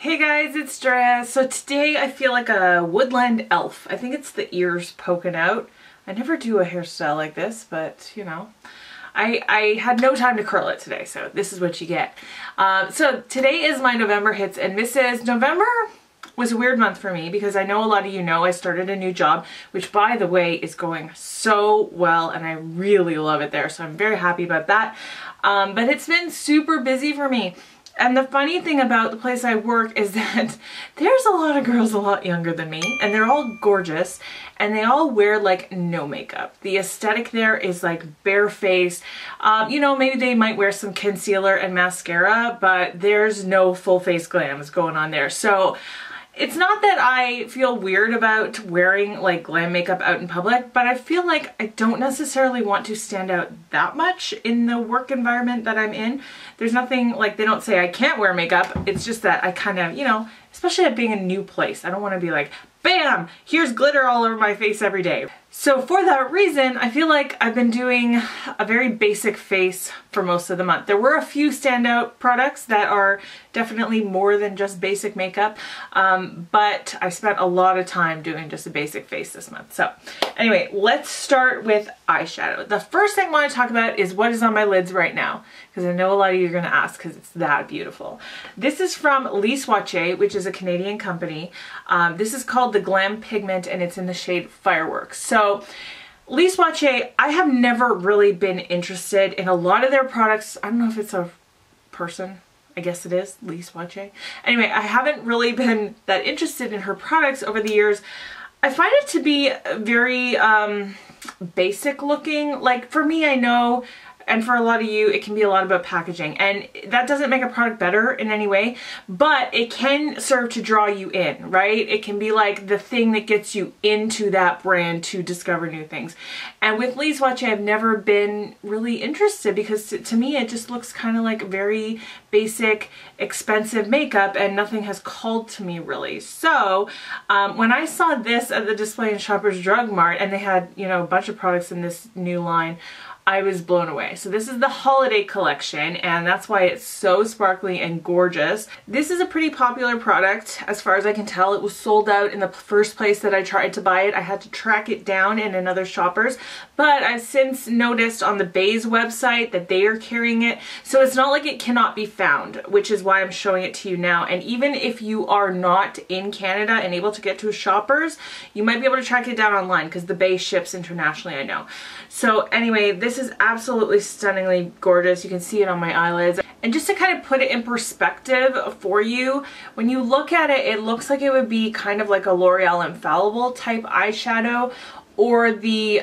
Hey guys, it's Drea. So today I feel like a woodland elf. I think it's the ears poking out. I never do a hairstyle like this, but you know, I had no time to curl it today, so this is what you get. So today is my November hits, and November was a weird month for me because I know a lot of you know I started a new job, which by the way is going so well and I really love it there, so I'm very happy about that. But it's been super busy for me. And the funny thing about the place I work is that there's a lot of girls a lot younger than me, and they're all gorgeous, and they all wear like no makeup. The aesthetic there is like barefaced. You know, maybe they might wear some concealer and mascara, but there's no full face glams going on there. So it's not that I feel weird about wearing like glam makeup out in public, but I feel like I don't necessarily want to stand out that much in the work environment that I'm in. There's nothing like, they don't say I can't wear makeup. It's just that I kind of, you know, especially at being a new place, I don't want to be like, bam, here's glitter all over my face every day. So for that reason, I feel like I've been doing a very basic face for most of the month. There were a few standout products that are definitely more than just basic makeup, but I spent a lot of time doing just a basic face this month. So anyway, let's start with eyeshadow. The first thing I want to talk about is what is on my lids right now, because I know a lot of you are going to ask because it's that beautiful. This is from Lise Watier, which is a Canadian company. This is called the Glam Pigment and it's in the shade Fireworks. So Lise Watier, I have never really been interested in a lot of their products. I don't know if it's a person. I guess it is, Lise Watier. Anyway, I haven't really been that interested in her products over the years. I find it to be very basic looking. Like for me, I know, and for a lot of you, it can be a lot about packaging, and that doesn't make a product better in any way, but it can serve to draw you in, right? It can be like the thing that gets you into that brand to discover new things. And with Lise Watier, I've never been really interested because to me, it just looks kind of like very basic, expensive makeup, and nothing has called to me really. So when I saw this at the display in Shoppers Drug Mart, and they had, you know, a bunch of products in this new line, I was blown away. So this is the holiday collection, and that's why it's so sparkly and gorgeous. This is a pretty popular product as far as I can tell. It was sold out in the first place that I tried to buy it. I had to track it down in another Shoppers, but I've since noticed on the FAVE website that they are carrying it. So it's not like it cannot be found, which is why I'm showing it to you now. And even if you are not in Canada and able to get to a Shoppers, you might be able to track it down online because the FAVE ships internationally, I know. So anyway, this is absolutely stunningly gorgeous. You can see it on my eyelids. And just to kind of put it in perspective for you, when you look at it, it looks like it would be kind of like a L'Oreal Infallible type eyeshadow, or the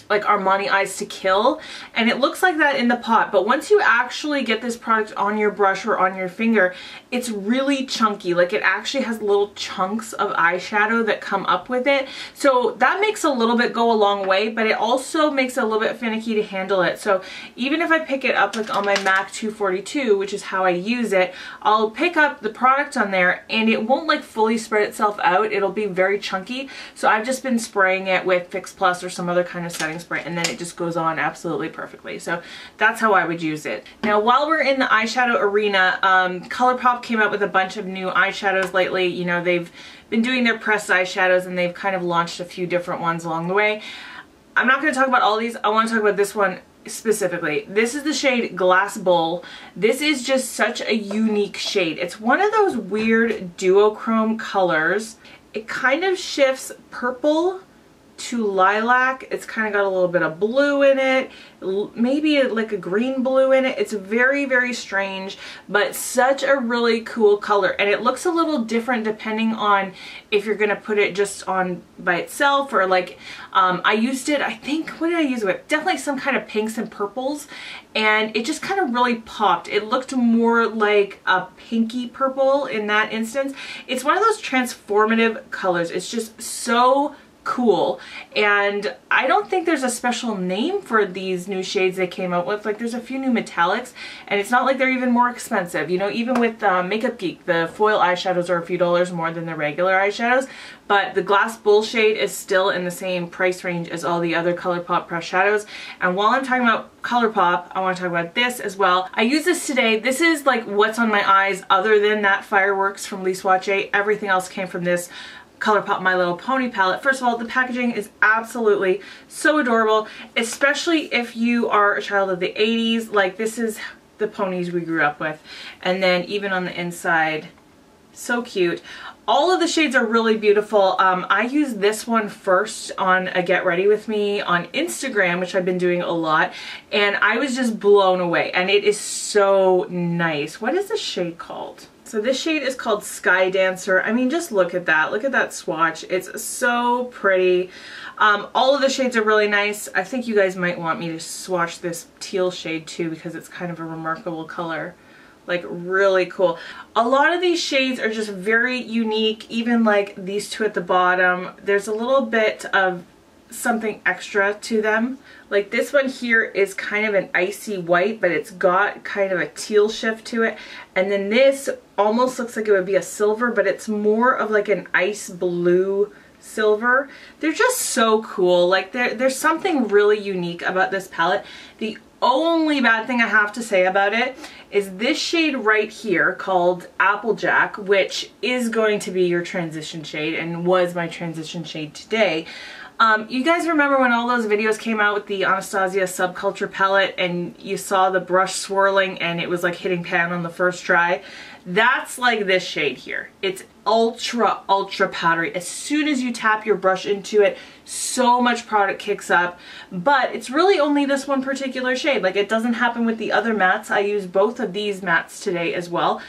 like Armani Eyes to Kill, and it looks like that in the pot, but once you actually get this product on your brush or on your finger, it's really chunky. Like it actually has little chunks of eyeshadow that come up with it, so that makes a little bit go a long way, but it also makes it a little bit finicky to handle it. So even if I pick it up like on my MAC 242, which is how I use it, I'll pick up the product on there and it won't like fully spread itself out. It'll be very chunky, so I've just been spraying it with Fix Plus or some other kind of setting spray, and then it just goes on absolutely perfectly. So that's how I would use it. Now while we're in the eyeshadow arena, ColourPop came out with a bunch of new eyeshadows lately. You know, they've been doing their pressed eyeshadows and they've kind of launched a few different ones along the way. I'm not going to talk about all these. I want to talk about this one specifically. This is the shade Glass Bowl. This is just such a unique shade. It's one of those weird duochrome colors. It kind of shifts purple to lilac. It's kind of got a little bit of blue in it, maybe like a green blue in it. It's very, very strange, but such a really cool color, and it looks a little different depending on if you're gonna put it just on by itself, or like I used it, I think, what did I use it with? Definitely some kind of pinks and purples, and it just kind of really popped. It looked more like a pinky purple in that instance. It's one of those transformative colors. It's just so cool. And I don't think there's a special name for these new shades they came out with. Like there's a few new metallics, and it's not like they're even more expensive. You know, even with Makeup Geek, the foil eyeshadows are a few dollars more than the regular eyeshadows, but the Glass Bull shade is still in the same price range as all the other ColourPop pressed shadows. And while I'm talking about ColourPop, I want to talk about this as well. I use this today. This is like what's on my eyes other than that Fireworks from Lee Swatche. Everything else came from this ColourPop My Little Pony palette. First of all, the packaging is absolutely so adorable, especially if you are a child of the 80s. Like this is the ponies we grew up with. And then even on the inside, so cute. All of the shades are really beautiful. I used this one first on a Get Ready With Me on Instagram, which I've been doing a lot, and I was just blown away. And it is so nice. What is the shade called? So this shade is called Sky Dancer. I mean, just look at that. Look at that swatch. It's so pretty. All of the shades are really nice. I think you guys might want me to swatch this teal shade too, because it's kind of a remarkable color. Like really cool. A lot of these shades are just very unique. Even like these two at the bottom, there's a little bit of something extra to them. Like this one here is kind of an icy white, but it's got kind of a teal shift to it. And then this almost looks like it would be a silver, but it's more of like an ice blue silver. They're just so cool. Like there's something really unique about this palette. The only bad thing I have to say about it is this shade right here called Applejack, which is going to be your transition shade and was my transition shade today. You guys remember when all those videos came out with the Anastasia Subculture palette and you saw the brush swirling and it was like hitting pan on the first try? That's like this shade here. It's ultra powdery. As soon as you tap your brush into it, so much product kicks up, but it's really only this one particular shade. Like it doesn't happen with the other mattes. I used both of these mattes today as well.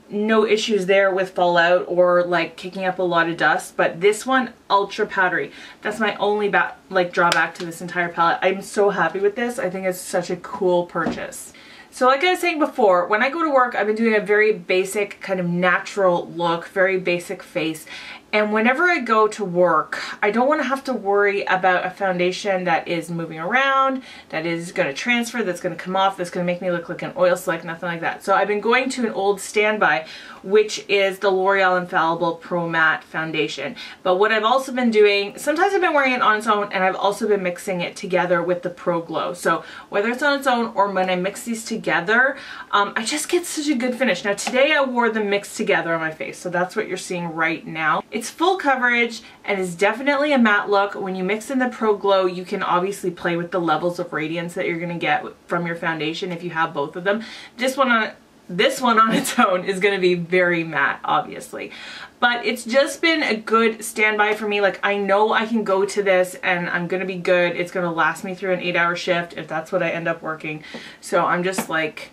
No issues there with fallout or like kicking up a lot of dust, but this one, ultra powdery. That's my only drawback to this entire palette. I'm so happy with this. I think it's such a cool purchase. So like I was saying before, when I go to work, I've been doing a very basic kind of natural look, very basic face. And whenever I go to work, I don't want to have to worry about a foundation that is moving around, that is going to transfer, that's going to come off, that's going to make me look like an oil slick, nothing like that. So I've been going to an old standby, which is the L'Oreal Infallible Pro Matte Foundation. But what I've also been doing, sometimes I've been wearing it on its own, and I've also been mixing it together with the Pro Glow. So whether it's on its own or when I mix these together, I just get such a good finish. Now today I wore them mixed together on my face, so that's what you're seeing right now. It's full coverage and is definitely a matte look. When you mix in the Pro Glow, you can obviously play with the levels of radiance that you're going to get from your foundation if you have both of them. This one on its own is going to be very matte, obviously. But it's just been a good standby for me. Like I know I can go to this and I'm going to be good. It's going to last me through an 8-hour shift if that's what I end up working. So I'm just like,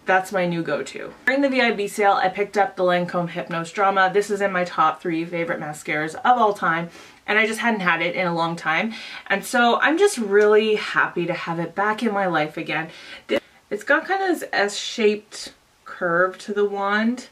that's my new go-to. During the VIB sale, I picked up the Lancome Hypnose Drama. This is in my top 3 favorite mascaras of all time, and I just hadn't had it in a long time. And so I'm just really happy to have it back in my life again. It's got kind of this S-shaped curve to the wand.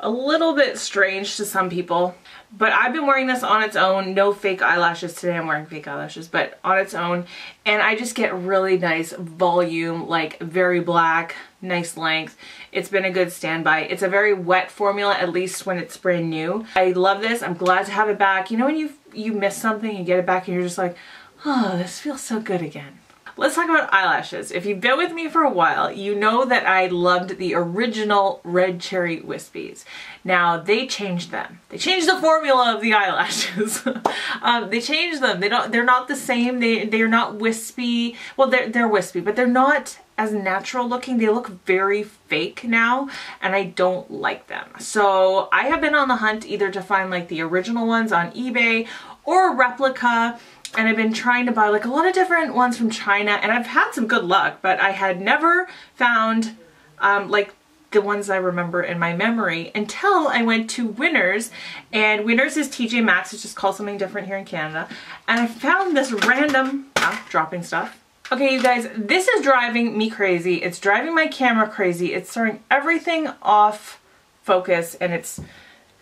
A little bit strange to some people, but I've been wearing this on its own. No fake eyelashes today. I'm wearing fake eyelashes, but on its own, and I just get really nice volume, like very black, nice length. It's been a good standby. It's a very wet formula, at least when it's brand new. I love this. I'm glad to have it back. You know when you miss something, you get it back and you're just like, oh, this feels so good again. Let's talk about eyelashes. If you've been with me for a while, you know that I loved the original Red Cherry Wispies. Now, they changed them. They changed the formula of the eyelashes. They changed them. They're not the same. They're not wispy. Well, they're wispy, but they're not as natural looking. They look very fake now, and I don't like them. So I have been on the hunt either to find like the original ones on eBay or a replica. And I've been trying to buy like a lot of different ones from China, and I've had some good luck, but I had never found like the ones I remember in my memory until I went to Winners, and Winners is TJ Maxx. It's just called something different here in Canada, and I found this random, dropping stuff. Okay, you guys, this is driving me crazy. It's driving my camera crazy. It's throwing everything off focus, and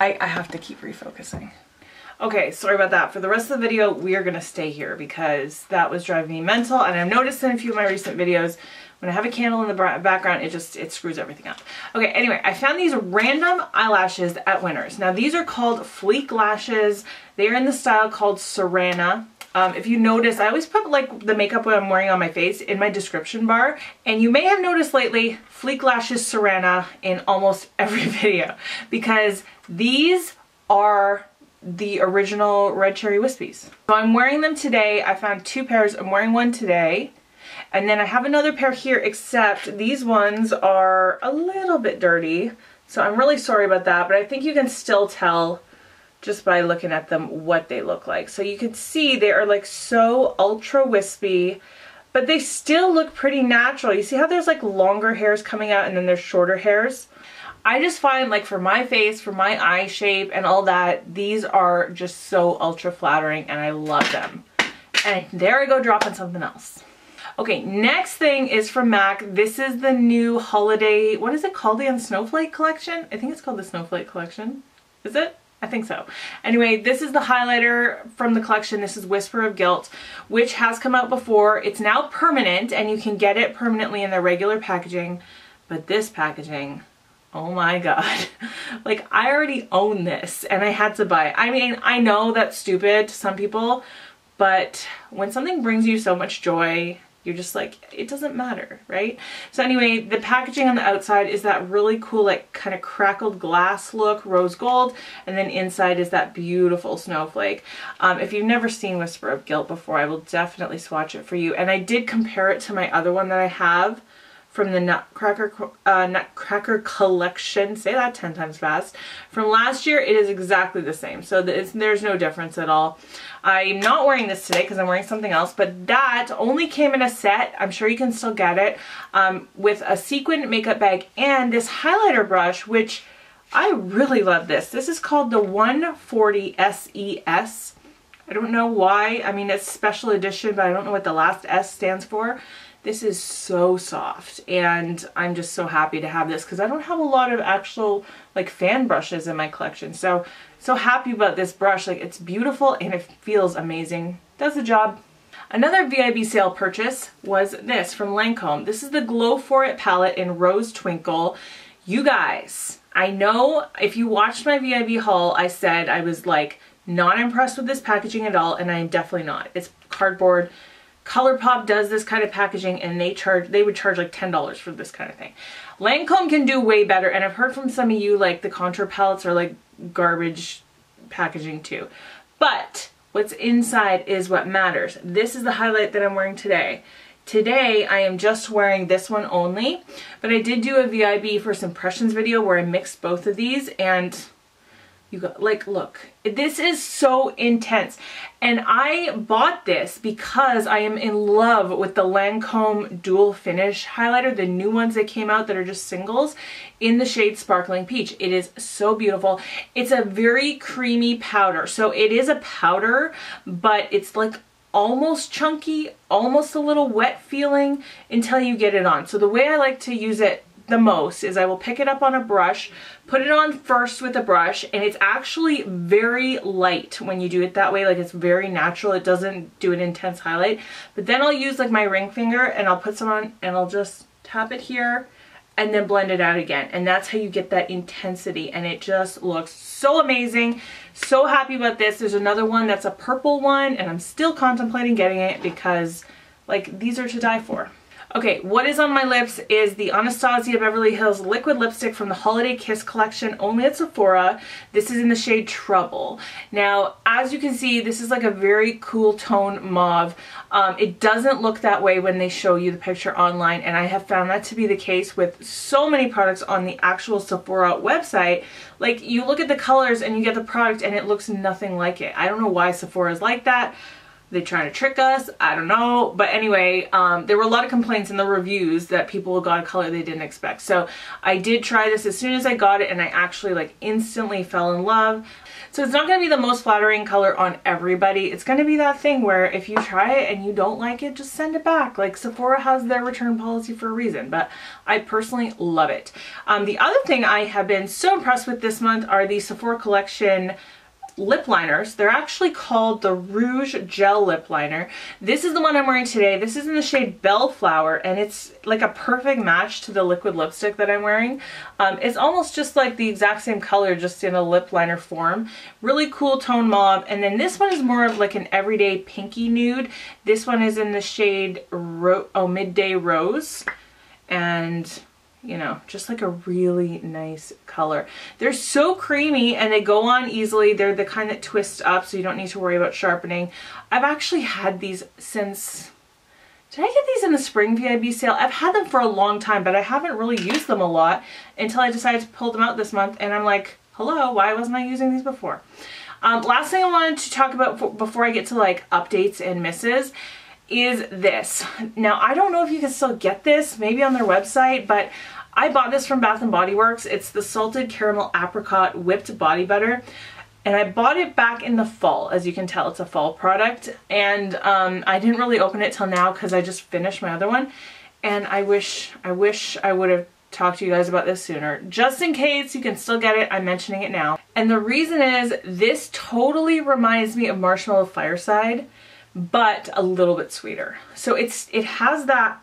I have to keep refocusing. Okay, sorry about that. For the rest of the video, we are going to stay here because that was driving me mental. And I've noticed in a few of my recent videos, when I have a candle in the background, it screws everything up. Okay, anyway, I found these random eyelashes at Winners. Now, these are called Fleek lashes. They are in the style called Sarana. If you notice, I always put like the makeup I'm wearing on my face in my description bar. And you may have noticed lately, Fleek lashes Sarana in almost every video because these are the original Red Cherry Wispies. So I'm wearing them today. I found two pairs. I'm wearing one today. And then I have another pair here, except these ones are a little bit dirty. So I'm really sorry about that, but I think you can still tell just by looking at them what they look like. So you can see they are like so ultra wispy, but they still look pretty natural. You see how there's like longer hairs coming out and then there's shorter hairs? I just find like for my face, for my eye shape and all that, these are just so ultra flattering and I love them. And there I go dropping something else. Okay, next thing is from MAC. This is the new holiday, what is it called? The Snowflake collection? I think it's called the Snowflake collection. Is it? I think so. Anyway, this is the highlighter from the collection. This is Whisper of Guilt, which has come out before. It's now permanent and you can get it permanently in their regular packaging. But this packaging, oh my god. Like, I already own this and I had to buy it. I mean, I know that's stupid to some people, but when something brings you so much joy, you're just like, it doesn't matter, right? So anyway, the packaging on the outside is that really cool, like kind of crackled glass look, rose gold, and then inside is that beautiful snowflake. If you've never seen Whisper of Guilt before, I will definitely swatch it for you. And I did compare it to my other one that I have from the Nutcracker collection, say that 10 times fast, from last year. It is exactly the same, so there's no difference at all. I'm not wearing this today because I'm wearing something else, but that only came in a set. I'm sure you can still get it with a sequin makeup bag and this highlighter brush, which I really love this. This is called the 140 SES. I don't know why. I mean, it's special edition, but I don't know what the last S stands for. This is so soft and I'm just so happy to have this because I don't have a lot of actual like fan brushes in my collection. So happy about this brush. Like, it's beautiful and it feels amazing. Does the job. Another VIB sale purchase was this from Lancome. This is the Glow For It palette in Rose Twinkle. You guys, I know if you watched my VIB haul, I said I was like not impressed with this packaging at all, and I'm definitely not. It's cardboard. ColourPop does this kind of packaging and they would charge like $10 for this kind of thing. Lancome can do way better, and I've heard from some of you like the contour palettes are like garbage packaging too. But what's inside is what matters. This is the highlight that I'm wearing today. Today I am just wearing this one only, but I did do a VIB First Impressions video where I mixed both of these, and you got, like, look, this is so intense. And I bought this because I am in love with the Lancome Dual Finish highlighter, the new ones that came out that are just singles in the shade Sparkling Peach. It is so beautiful. It's a very creamy powder. So it is a powder, but it's like almost chunky, almost a little wet feeling until you get it on. So the way I like to use it the most is I will pick it up on a brush, put it on first with a brush, and it's actually very light when you do it that way. Like, it's very natural. It doesn't do an intense highlight. But then I'll use like my ring finger and I'll put some on and I'll just tap it here and then blend it out again. And that's how you get that intensity, and it just looks so amazing. So happy about this. There's another one that's a purple one and I'm still contemplating getting it because like these are to die for. Okay, what is on my lips is the Anastasia Beverly Hills liquid lipstick from the Holiday Kiss collection, only at Sephora. This is in the shade Trouble. Now, as you can see, this is like a very cool tone mauve. It doesn't look that way when they show you the picture online, and I have found that to be the case with so many products on the actual Sephora website. Like, you look at the colors and you get the product and it looks nothing like it. I don't know why Sephora is like that. They're trying to trick us, I don't know. But anyway, there were a lot of complaints in the reviews that people got a color they didn't expect. So I did try this as soon as I got it, and I actually like instantly fell in love. So it's not going to be the most flattering color on everybody. It's going to be that thing where if you try it and you don't like it, just send it back. Like, Sephora has their return policy for a reason, but I personally love it. The other thing I have been so impressed with this month are the Sephora collection lip liners. They're actually called the Rouge Gel Lip Liner. This is the one I'm wearing today. This is in the shade Bellflower, and it's like a perfect match to the liquid lipstick that I'm wearing. It's almost just like the exact same color, just in a lip liner form. Really cool tone mauve. And then this one is more of like an everyday pinky nude. This one is in the shade Midday Rose. And you know, just like a really nice color. They're so creamy and they go on easily. They're the kind that twist up, so you don't need to worry about sharpening. I've actually had these since, did I get these in the spring VIB sale? I've had them for a long time, but I haven't really used them a lot until I decided to pull them out this month, and I'm like, hello, why wasn't I using these before? Last thing I wanted to talk about before I get to like updates and misses is this. Now, I don't know if you can still get this, maybe on their website, but I bought this from Bath & Body Works. It's the Salted Caramel Apricot Whipped Body Butter. And I bought it back in the fall. As you can tell, it's a fall product. And I didn't really open it till now because I just finished my other one. And I wish I would have talked to you guys about this sooner. Just in case you can still get it, I'm mentioning it now. And the reason is, this totally reminds me of Marshmallow Fireside, but a little bit sweeter. So it has that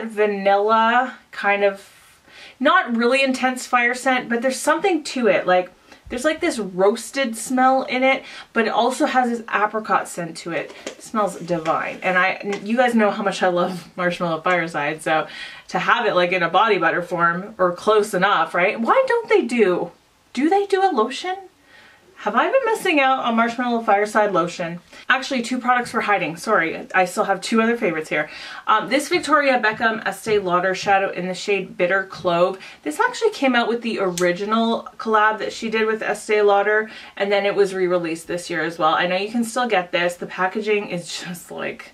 vanilla kind of, not really intense fire scent, but there's something to it. Like, there's like this roasted smell in it, but it also has this apricot scent to it. It smells divine. And you guys know how much I love Marshmallow Fireside, so to have it like in a body butter form, or close enough, right? Why don't they do they do a lotion? Have I been missing out on Marshmallow Fireside lotion? Actually, 2 products for hiding. Sorry, I still have 2 other favorites here. This Victoria Beckham Estee Lauder shadow in the shade Bitter Clove. This actually came out with the original collab that she did with Estee Lauder, and then it was re-released this year as well. I know you can still get this. The packaging is just like,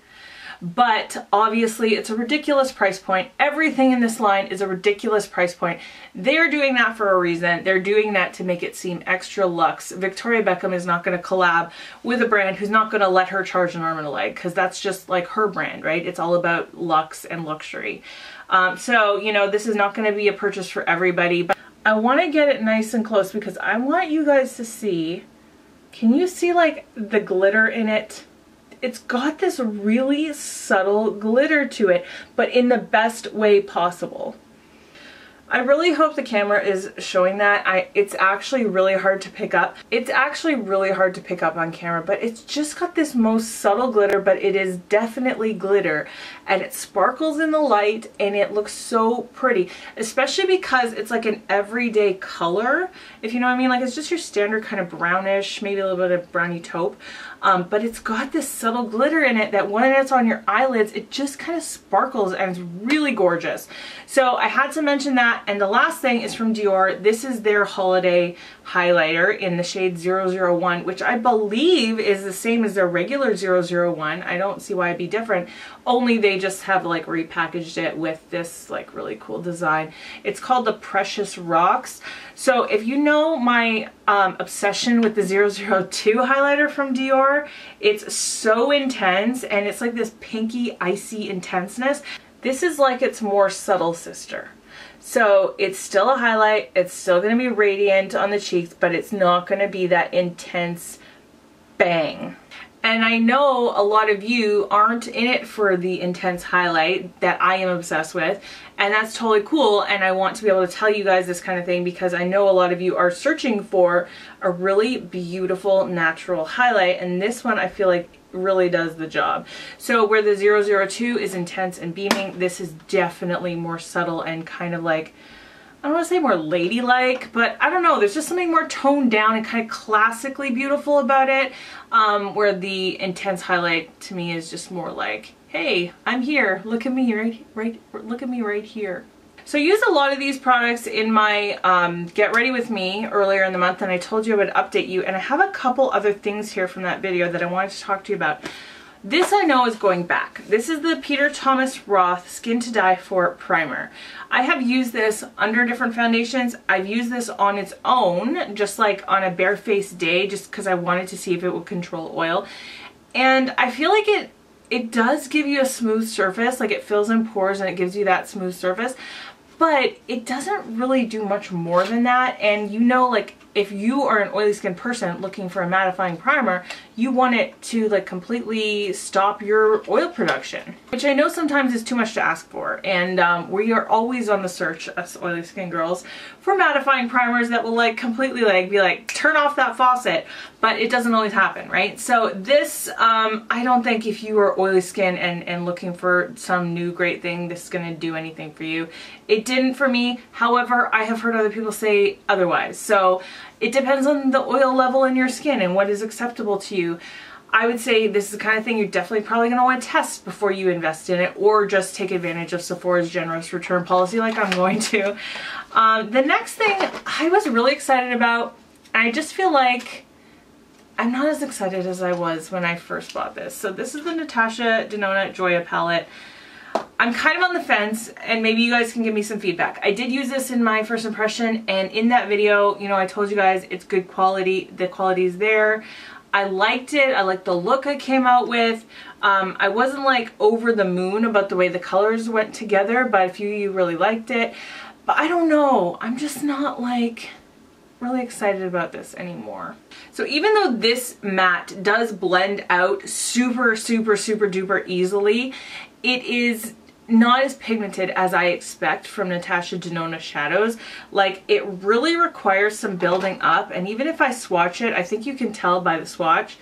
but obviously it's a ridiculous price point. Everything in this line is a ridiculous price point. They're doing that for a reason. They're doing that to make it seem extra luxe. Victoria Beckham is not going to collab with a brand who's not going to let her charge an arm and a leg, because that's just like her brand, right? It's all about luxe and luxury. So, you know, this is not going to be a purchase for everybody, but I want to get it nice and close because I want you guys to see, can you see like the glitter in it? It's got this really subtle glitter to it, but in the best way possible. I really hope the camera is showing that. It's actually really hard to pick up. It's actually really hard to pick up on camera, but it's just got this most subtle glitter, but it is definitely glitter, and it sparkles in the light and it looks so pretty, especially because it's like an everyday color, if you know what I mean. Like, it's just your standard kind of brownish, maybe a little bit of browny taupe, but it's got this subtle glitter in it that when it's on your eyelids, it just kind of sparkles and it's really gorgeous. So I had to mention that. And the last thing is from Dior. This is their holiday highlighter in the shade 001, which I believe is the same as their regular 001. I don't see why it'd be different, only they just have like repackaged it with this like really cool design. It's called the Precious Rocks. So if you know my obsession with the 002 highlighter from Dior, it's so intense and it's like this pinky icy intenseness. This is like its more subtle sister. So it's still a highlight, it's still going to be radiant on the cheeks, but it's not going to be that intense bang. And I know a lot of you aren't in it for the intense highlight that I am obsessed with, and that's totally cool, and I want to be able to tell you guys this kind of thing because I know a lot of you are searching for a really beautiful natural highlight, and this one I feel like really does the job. So where the 002 is intense and beaming, this is definitely more subtle and kind of like, I don't want to say more ladylike, but I don't know, there's just something more toned down and kind of classically beautiful about it, where the intense highlight to me is just more like, hey, I'm here, look at me look at me right here. So I used a lot of these products in my Get Ready With Me earlier in the month, and I told you I would update you, and I have a couple other things here from that video that I wanted to talk to you about. This I know is going back. This is the Peter Thomas Roth Skin to Die For Primer. I have used this under different foundations. I've used this on its own, just like on a barefaced day, just because I wanted to see if it would control oil. And I feel like it does give you a smooth surface, like it fills in pores and it gives you that smooth surface, but it doesn't really do much more than that. And you know, like if you are an oily skin person looking for a mattifying primer, you want it to like completely stop your oil production, which I know sometimes is too much to ask for. And we are always on the search, us oily skin girls, for mattifying primers that will like completely like be like, turn off that faucet, but it doesn't always happen, right? So this, I don't think if you are oily skin and looking for some new great thing, this is gonna do anything for you. It didn't for me. However, I have heard other people say otherwise. So it depends on the oil level in your skin and what is acceptable to you. I would say this is the kind of thing you're definitely probably going to want to test before you invest in it, or just take advantage of Sephora's generous return policy like I'm going to. The next thing I was really excited about, and I just feel like I'm not as excited as I was when I first bought this. So this is the Natasha Denona Joya palette. I'm kind of on the fence, and maybe you guys can give me some feedback. I did use this in my first impression, and in that video, you know, I told you guys it's good quality. The quality is there. I liked it. I liked the look I came out with. I wasn't like over the moon about the way the colors went together, but a few of you really liked it. But I don't know. I'm just not like really excited about this anymore. So even though this matte does blend out super, super, super duper easily, it is not as pigmented as I expect from Natasha Denona shadows. Like, it really requires some building up, and even if I swatch it, I think you can tell by the swatch,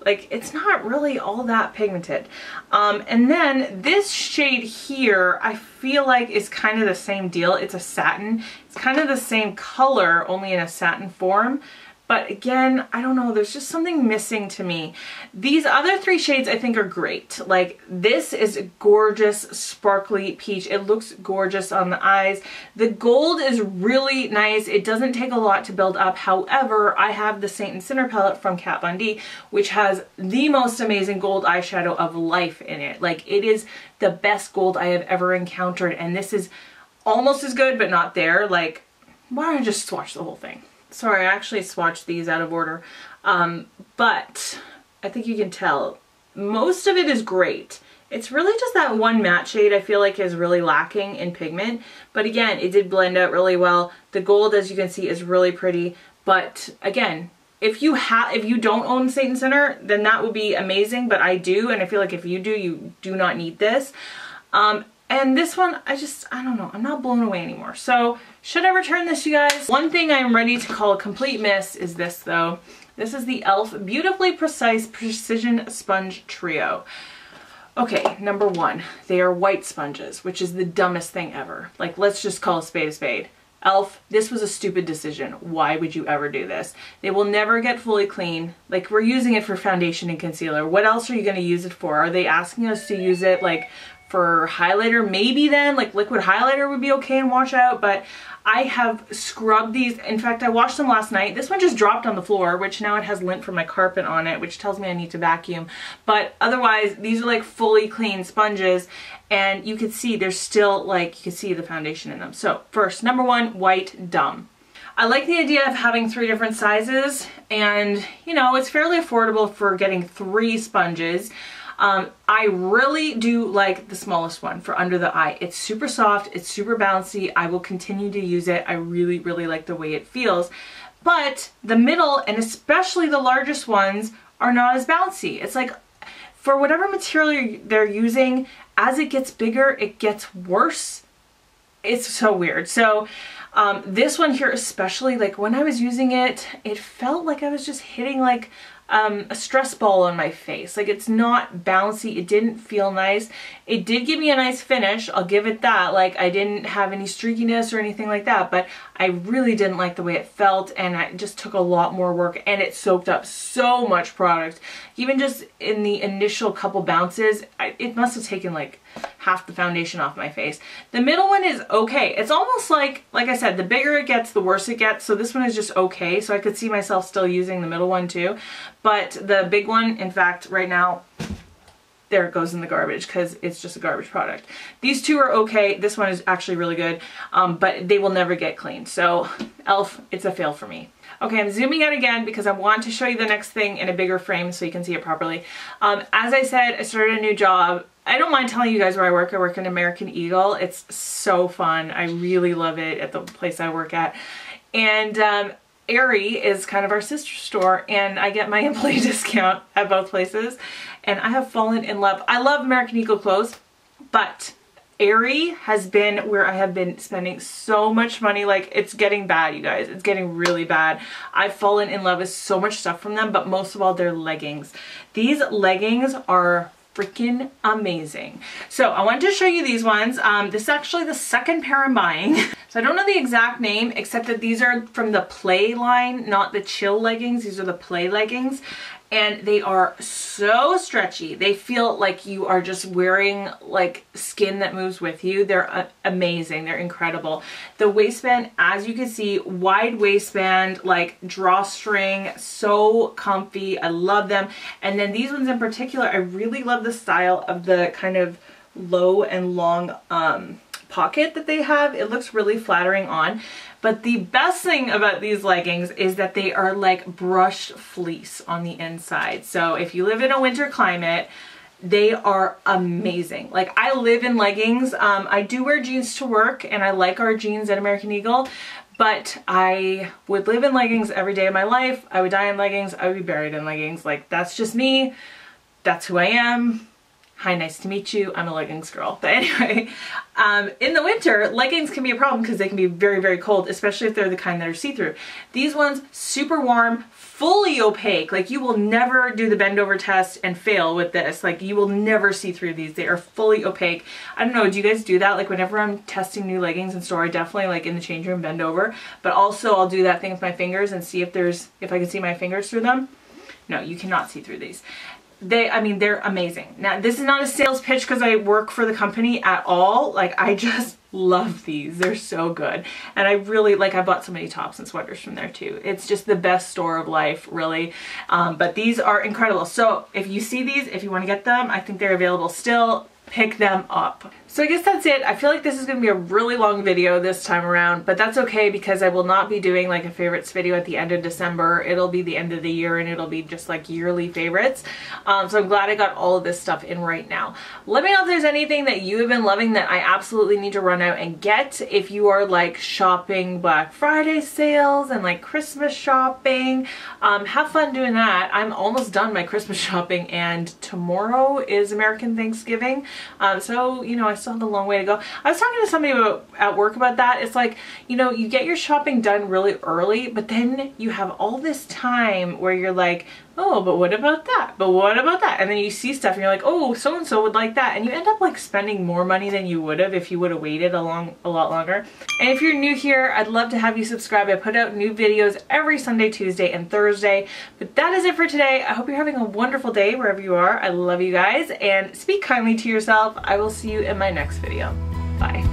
like, it's not really all that pigmented. And then this shade here, I feel like is kind of the same deal. It's a satin. It's kind of the same color, only in a satin form. But again, I don't know, there's just something missing to me. These other three shades I think are great. Like, this is a gorgeous sparkly peach. It looks gorgeous on the eyes. The gold is really nice. It doesn't take a lot to build up. However, I have the Saint and Sinner palette from Kat Von D, which has the most amazing gold eyeshadow of life in it. Like, it is the best gold I have ever encountered, and this is almost as good, but not there. Like, why don't I just swatch the whole thing? Sorry, I actually swatched these out of order, but I think you can tell most of it is great. It's really just that one matte shade I feel like is really lacking in pigment, but again, it did blend out really well. The gold, as you can see, is really pretty, but again, if you don't own Saint and Sinner, then that would be amazing, but I do, and I feel like if you do, you do not need this. And this one, I don't know, I'm not blown away anymore. So, should I return this, you guys? One thing I'm ready to call a complete miss is this, though. This is the e.l.f. Beautifully Precise Precision Sponge Trio. Okay, number one, they are white sponges, which is the dumbest thing ever. Like, let's just call a spade a spade. e.l.f., this was a stupid decision. Why would you ever do this? They will never get fully clean. Like, we're using it for foundation and concealer. What else are you going to use it for? Are they asking us to use it, like, for highlighter? Maybe then, like, liquid highlighter would be okay and wash out, but I have scrubbed these. In fact, I washed them last night. This one just dropped on the floor, which now it has lint from my carpet on it, which tells me I need to vacuum. But otherwise, these are like fully clean sponges, and you can see there's still, like, you can see the foundation in them. So first, number one, white, dumb. I like the idea of having 3 different sizes, and you know, it's fairly affordable for getting 3 sponges. I really do like the smallest one for under the eye. It's super soft, it's super bouncy. I will continue to use it. I really, really like the way it feels. But the middle, and especially the largest ones, are not as bouncy. It's like, for whatever material they're using, as it gets bigger, it gets worse. It's so weird. So this one here especially, like, when I was using it, it felt like I was just hitting like a stress ball on my face. Like, it's not bouncy. It didn't feel nice. It did give me a nice finish. I'll give it that. Like, I didn't have any streakiness or anything like that, but I really didn't like the way it felt, and it just took a lot more work, and it soaked up so much product. Even just in the initial couple bounces, it must have taken like half the foundation off my face. The middle one is okay. It's almost like I said, the bigger it gets, the worse it gets. So this one is just okay. So I could see myself still using the middle one too. But the big one, in fact, right now, there it goes in the garbage because it's just a garbage product. These two are okay. This one is actually really good, but they will never get clean. So e.l.f., it's a fail for me. Okay, I'm zooming out again because I want to show you the next thing in a bigger frame so you can see it properly. As I said, I started a new job. I don't mind telling you guys where I work. I work in American Eagle. It's so fun. I really love it at the place I work at. And Aerie is kind of our sister store, and I get my employee discount at both places, and I have fallen in love. I love American Eagle clothes, but Aerie has been where I have been spending so much money. Like, it's getting bad, you guys. It's getting really bad. I've fallen in love with so much stuff from them, but most of all, their leggings. These leggings are freaking amazing. So I wanted to show you these ones. This is actually the second pair I'm buying. So I don't know the exact name, except that these are from the Play line, not the Chill leggings. These are the Play leggings. And they are so stretchy. They feel like you are just wearing like skin that moves with you. They're amazing. They're incredible. The waistband, as you can see, wide waistband, like drawstring, so comfy. I love them. And then these ones in particular, I really love the style of the kind of low and long pocket that they have. It looks really flattering on. But the best thing about these leggings is that they are like brushed fleece on the inside. So if you live in a winter climate, they are amazing. Like, I live in leggings. I do wear jeans to work, and I like our jeans at American Eagle, but I would live in leggings every day of my life. I would die in leggings. I would be buried in leggings. Like, that's just me. That's who I am. Hi, nice to meet you. I'm a leggings girl. But anyway, in the winter, leggings can be a problem because they can be very, very cold, especially if they're the kind that are see-through. These ones, super warm, fully opaque. Like, you will never do the bend over test and fail with this. Like, you will never see through these. They are fully opaque. I don't know, do you guys do that? Like, whenever I'm testing new leggings in store, I definitely, like, in the change room, bend over. But also, I'll do that thing with my fingers and see if I can see my fingers through them. No, you cannot see through these. I mean, they're amazing. Now, this is not a sales pitch because I work for the company at all. Like, I just love these. They're so good. And I really, like, I bought so many tops and sweaters from there too. It's just the best store of life, really. But these are incredible. So if you see these, if you want to get them, I think they're available still. Pick them up. So I guess that's it. I feel like this is going to be a really long video this time around, but that's okay because I will not be doing like a favorites video at the end of December. It'll be the end of the year and it'll be just like yearly favorites. So I'm glad I got all of this stuff in right now. Let me know if there's anything that you have been loving that I absolutely need to run out and get. If you are like shopping Black Friday sales and like Christmas shopping, have fun doing that. I'm almost done my Christmas shopping and tomorrow is American Thanksgiving. So, you know, I still have a long way to go. I was talking to somebody at work about that. It's like, you know, you get your shopping done really early, but then you have all this time where you're like, oh, but what about that? But what about that? And then you see stuff and you're like, oh, so-and-so would like that. And you end up like spending more money than you would have if you would have waited a lot longer. And if you're new here, I'd love to have you subscribe. I put out new videos every Sunday, Tuesday, and Thursday. But that is it for today. I hope you're having a wonderful day wherever you are. I love you guys and speak kindly to yourself. I will see you in my next video. Bye.